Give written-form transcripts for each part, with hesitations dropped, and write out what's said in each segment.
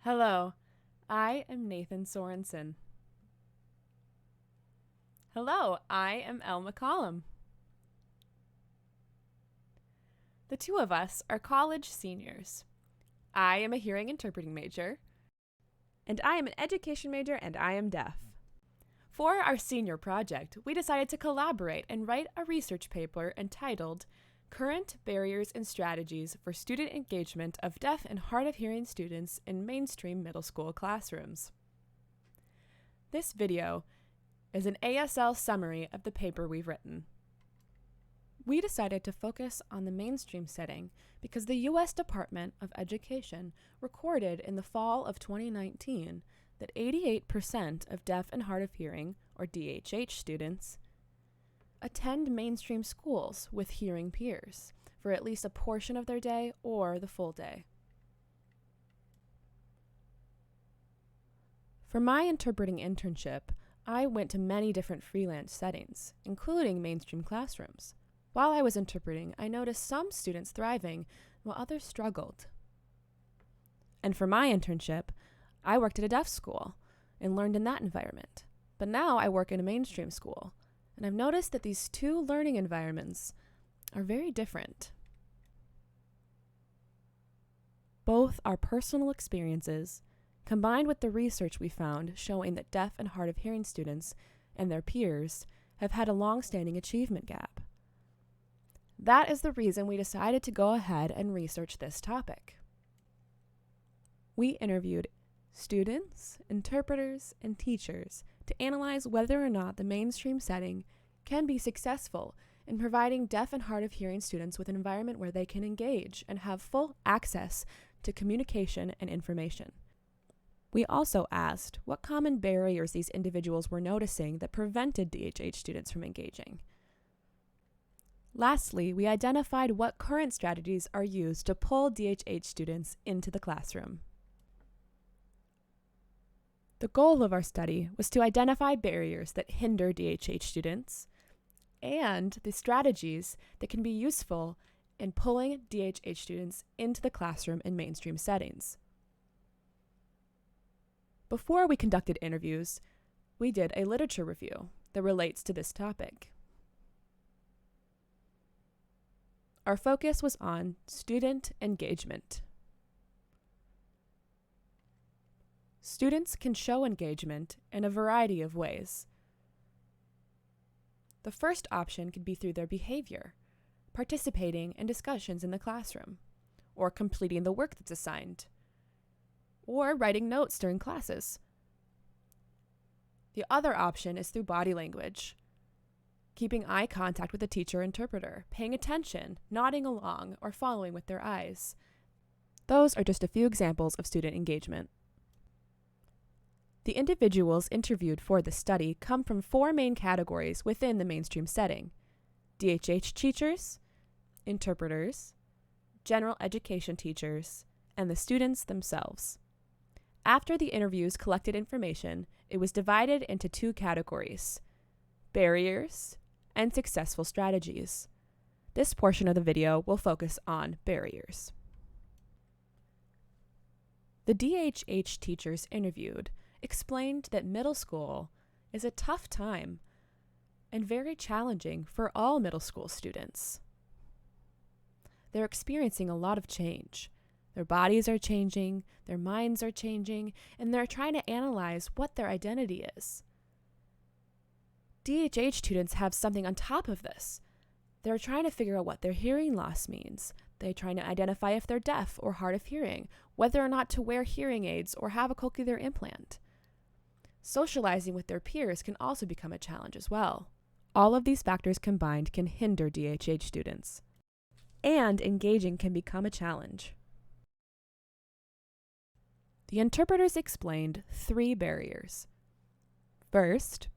Hello, I am Nathan Sorenson. Hello, I am Elle McCollum. The two of us are college seniors. I am a hearing interpreting major, and I am an education major, and I am deaf. For our senior project, we decided to collaborate and write a research paper entitled Current Barriers and Strategies for Student Engagement of Deaf and Hard of Hearing Students in Mainstream Middle School Classrooms. This video is an ASL summary of the paper we've written. We decided to focus on the mainstream setting because the U.S. Department of Education recorded in the fall of 2019 that 88% of deaf and hard of hearing, or DHH students, attend mainstream schools with hearing peers for at least a portion of their day or the full day. For my interpreting internship, I went to many different freelance settings, including mainstream classrooms. While I was interpreting, I noticed some students thriving while others struggled. And for my internship, I worked at a deaf school and learned in that environment. But now I work in a mainstream school, and I've noticed that these two learning environments are very different. Both are personal experiences, combined with the research we found showing that deaf and hard of hearing students and their peers have had a long-standing achievement gap. That is the reason we decided to go ahead and research this topic. We interviewed students, interpreters, and teachers to analyze whether or not the mainstream setting can be successful in providing deaf and hard of hearing students with an environment where they can engage and have full access to communication and information. We also asked what common barriers these individuals were noticing that prevented DHH students from engaging. Lastly, we identified what current strategies are used to pull DHH students into the classroom. The goal of our study was to identify barriers that hinder DHH students and the strategies that can be useful in pulling DHH students into the classroom in mainstream settings. Before we conducted interviews, we did a literature review that relates to this topic. Our focus was on student engagement. Students can show engagement in a variety of ways. The first option could be through their behavior, participating in discussions in the classroom, or completing the work that's assigned, or writing notes during classes. The other option is through body language, keeping eye contact with the teacher or interpreter, paying attention, nodding along, or following with their eyes. Those are just a few examples of student engagement. The individuals interviewed for this study come from four main categories within the mainstream setting: DHH teachers, interpreters, general education teachers, and the students themselves. After the interviews collected information, it was divided into two categories: barriers and successful strategies. This portion of the video will focus on barriers. The DHH teachers interviewed explained that middle school is a tough time and very challenging for all middle school students. They're experiencing a lot of change. Their bodies are changing, their minds are changing, and they're trying to analyze what their identity is. DHH students have something on top of this. They're trying to figure out what their hearing loss means. They're trying to identify if they're deaf or hard of hearing, whether or not to wear hearing aids or have a cochlear implant. Socializing with their peers can also become a challenge as well. All of these factors combined can hinder DHH students. And engaging can become a challenge. The interpreters explained three barriers. First,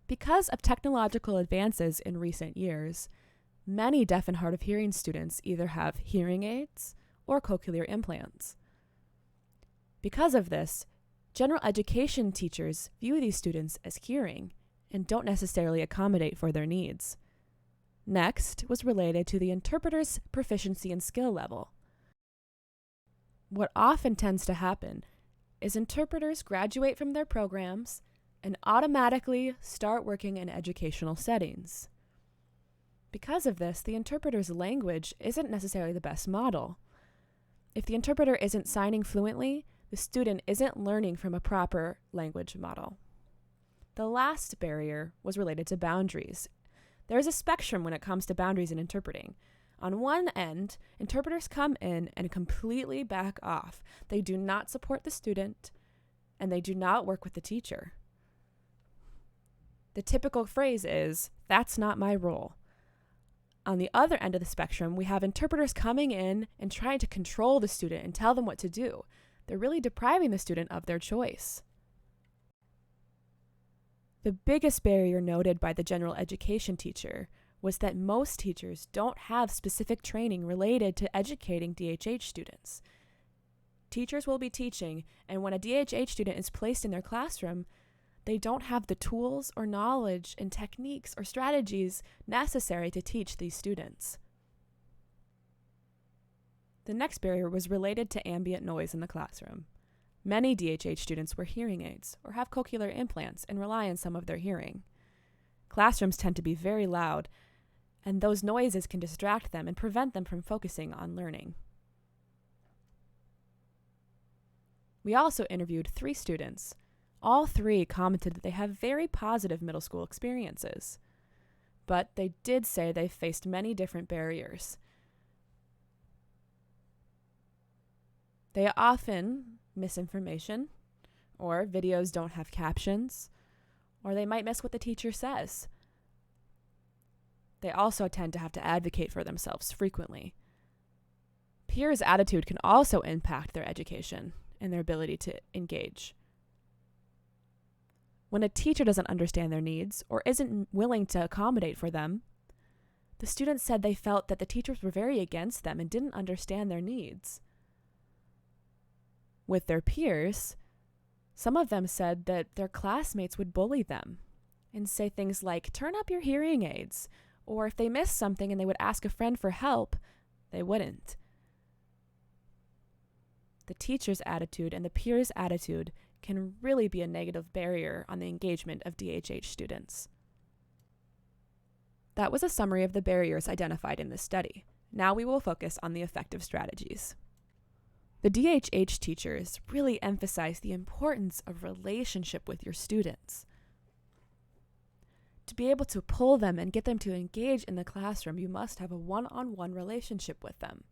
because of technological advances in recent years, many deaf and hard of hearing students either have hearing aids or cochlear implants. Because of this, general education teachers view these students as hearing and don't necessarily accommodate for their needs. Next was related to the interpreter's proficiency and skill level. What often tends to happen is interpreters graduate from their programs and automatically start working in educational settings. Because of this, the interpreter's language isn't necessarily the best model. If the interpreter isn't signing fluently, the student isn't learning from a proper language model. The last barrier was related to boundaries. There's a spectrum when it comes to boundaries in interpreting. On one end, interpreters come in and completely back off. They do not support the student, and they do not work with the teacher. The typical phrase is, "That's not my role." On the other end of the spectrum, we have interpreters coming in and trying to control the student and tell them what to do. They're really depriving the student of their choice. The biggest barrier noted by the general education teacher was that most teachers don't have specific training related to educating DHH students. Teachers will be teaching, and when a DHH student is placed in their classroom, they don't have the tools or knowledge and techniques or strategies necessary to teach these students. The next barrier was related to ambient noise in the classroom. Many DHH students wear hearing aids or have cochlear implants and rely on some of their hearing. Classrooms tend to be very loud, and those noises can distract them and prevent them from focusing on learning. We also interviewed 3 students. All 3 commented that they have very positive middle school experiences, but they did say they faced many different barriers. They often miss information, or videos don't have captions, or they might miss what the teacher says. They also tend to have to advocate for themselves frequently. Peers' attitude can also impact their education and their ability to engage. When a teacher doesn't understand their needs or isn't willing to accommodate for them, the students said they felt that the teachers were very against them and didn't understand their needs. With their peers, some of them said that their classmates would bully them and say things like, "Turn up your hearing aids," or if they missed something and they would ask a friend for help, they wouldn't. The teacher's attitude and the peer's attitude can really be a negative barrier on the engagement of DHH students. That was a summary of the barriers identified in this study. Now we will focus on the effective strategies. The DHH teachers really emphasize the importance of relationship with your students. To be able to pull them and get them to engage in the classroom, you must have a one-on-one relationship with them.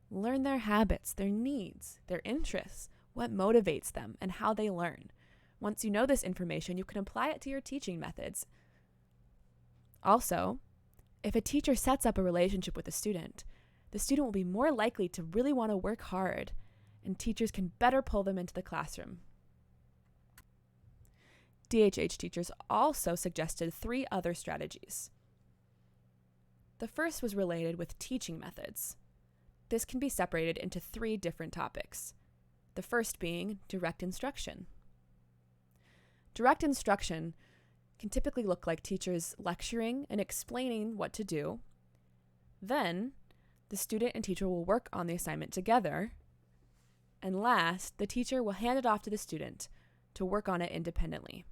Learn their habits, their needs, their interests, what motivates them, and how they learn. Once you know this information, you can apply it to your teaching methods. Also, if a teacher sets up a relationship with a student, the student will be more likely to really want to work hard, and teachers can better pull them into the classroom. DHH teachers also suggested 3 other strategies. The first was related with teaching methods. This can be separated into 3 different topics. The first being direct instruction. Direct instruction can typically look like teachers lecturing and explaining what to do. Then, the student and teacher will work on the assignment together. And last, the teacher will hand it off to the student to work on it independently.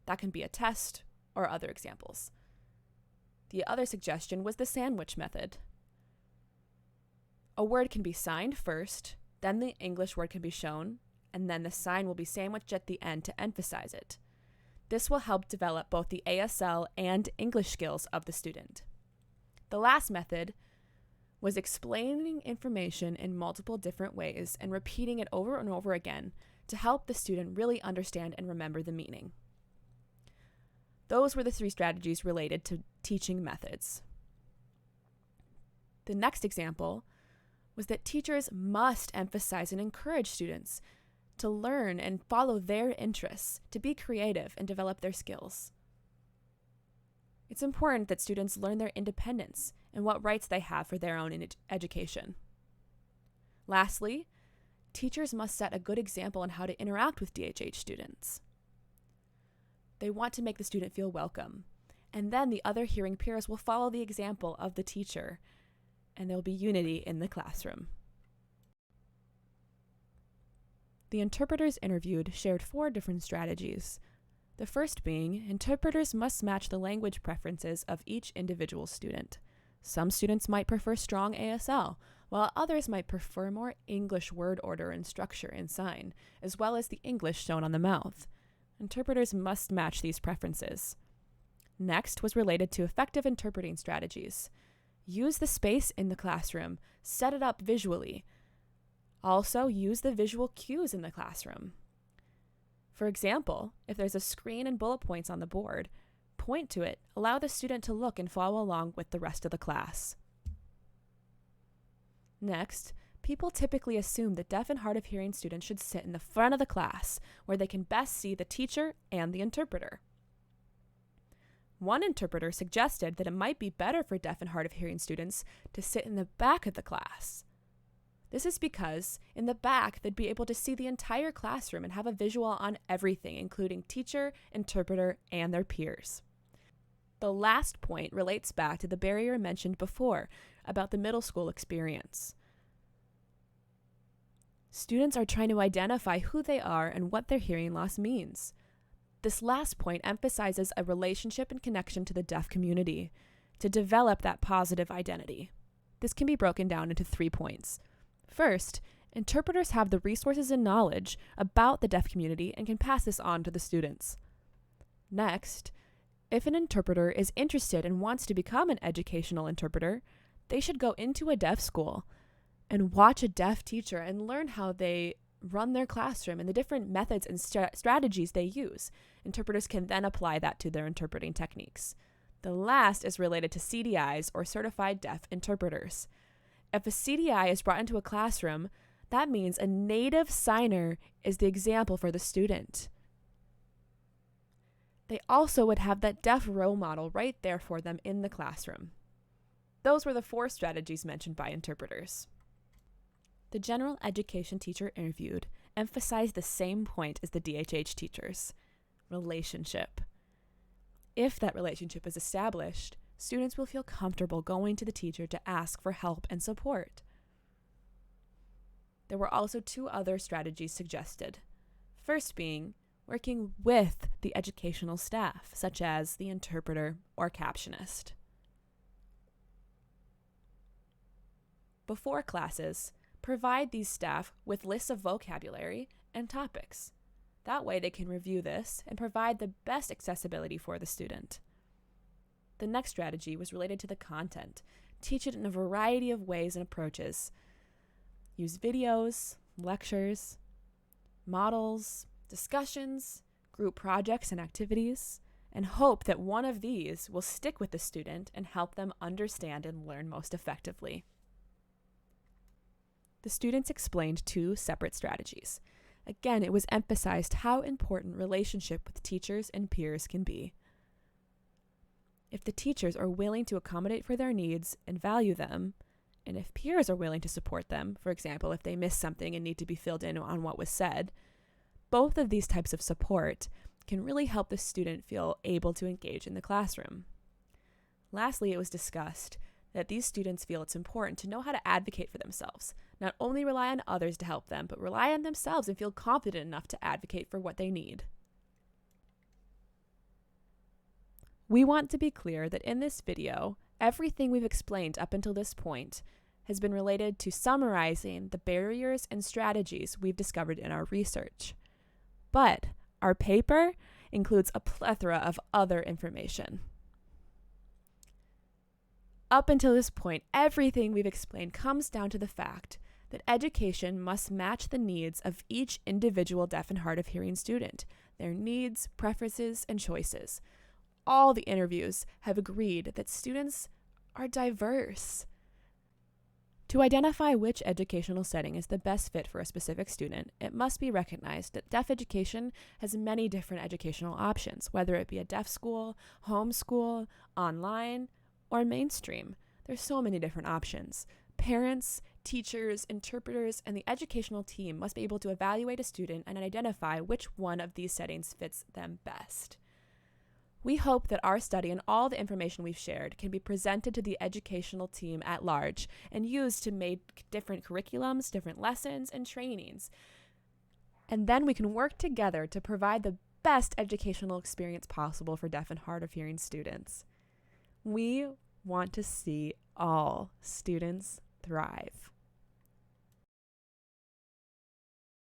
That can be a test or other examples. The other suggestion was the sandwich method. A word can be signed first, then the English word can be shown, and then the sign will be sandwiched at the end to emphasize it. This will help develop both the ASL and English skills of the student. The last method was explaining information in multiple different ways and repeating it over and over again to help the student really understand and remember the meaning. Those were the 3 strategies related to teaching methods. The next example was that teachers must emphasize and encourage students to learn and follow their interests, to be creative and develop their skills. It's important that students learn their independence and what rights they have for their own education. Lastly, teachers must set a good example on how to interact with DHH students. They want to make the student feel welcome, and then the other hearing peers will follow the example of the teacher, and there will be unity in the classroom. The interpreters interviewed shared 4 different strategies. The first being, interpreters must match the language preferences of each individual student. Some students might prefer strong ASL, while others might prefer more English word order and structure and sign, as well as the English shown on the mouth. Interpreters must match these preferences. Next was related to effective interpreting strategies. Use the space in the classroom, set it up visually. Also, use the visual cues in the classroom. For example, if there's a screen and bullet points on the board, point to it, allow the student to look and follow along with the rest of the class. Next, people typically assume that deaf and hard of hearing students should sit in the front of the class, where they can best see the teacher and the interpreter. One interpreter suggested that it might be better for deaf and hard of hearing students to sit in the back of the class. This is because in the back, they'd be able to see the entire classroom and have a visual on everything, including teacher, interpreter, and their peers. The last point relates back to the barrier mentioned before about the middle school experience. Students are trying to identify who they are and what their hearing loss means. This last point emphasizes a relationship and connection to the deaf community to develop that positive identity. This can be broken down into 3 points. First, interpreters have the resources and knowledge about the deaf community and can pass this on to the students. Next, if an interpreter is interested and wants to become an educational interpreter, they should go into a deaf school and watch a deaf teacher and learn how they run their classroom and the different methods and strategies they use. Interpreters can then apply that to their interpreting techniques. The last is related to CDIs, or Certified Deaf Interpreters. If a CDI is brought into a classroom, that means a native signer is the example for the student. They also would have that deaf role model right there for them in the classroom. Those were the 4 strategies mentioned by interpreters. The general education teacher interviewed emphasized the same point as the DHH teachers: relationship. If that relationship is established, students will feel comfortable going to the teacher to ask for help and support. There were also 2 other strategies suggested. First being working with the educational staff, such as the interpreter or captionist. Before classes, provide these staff with lists of vocabulary and topics. That way they can review this and provide the best accessibility for the student. The next strategy was related to the content. Teach it in a variety of ways and approaches. Use videos, lectures, models, discussions, group projects and activities, and hope that one of these will stick with the student and help them understand and learn most effectively. The students explained 2 separate strategies. Again, it was emphasized how important relationship with teachers and peers can be. If the teachers are willing to accommodate for their needs and value them, and if peers are willing to support them, for example, if they miss something and need to be filled in on what was said, both of these types of support can really help the student feel able to engage in the classroom. Lastly, it was discussed that these students feel it's important to know how to advocate for themselves, not only rely on others to help them, but rely on themselves and feel confident enough to advocate for what they need. We want to be clear that in this video, everything we've explained up until this point has been related to summarizing the barriers and strategies we've discovered in our research. But our paper includes a plethora of other information. Up until this point, everything we've explained comes down to the fact that education must match the needs of each individual deaf and hard of hearing student, their needs, preferences, and choices. All the interviews have agreed that students are diverse. To identify which educational setting is the best fit for a specific student, it must be recognized that deaf education has many different educational options, whether it be a deaf school, homeschool, online, or mainstream. There's so many different options. Parents, teachers, interpreters, and the educational team must be able to evaluate a student and identify which one of these settings fits them best. We hope that our study and all the information we've shared can be presented to the educational team at large and used to make different curriculums, different lessons, and trainings. And then we can work together to provide the best educational experience possible for deaf and hard of hearing students. We want to see all students thrive.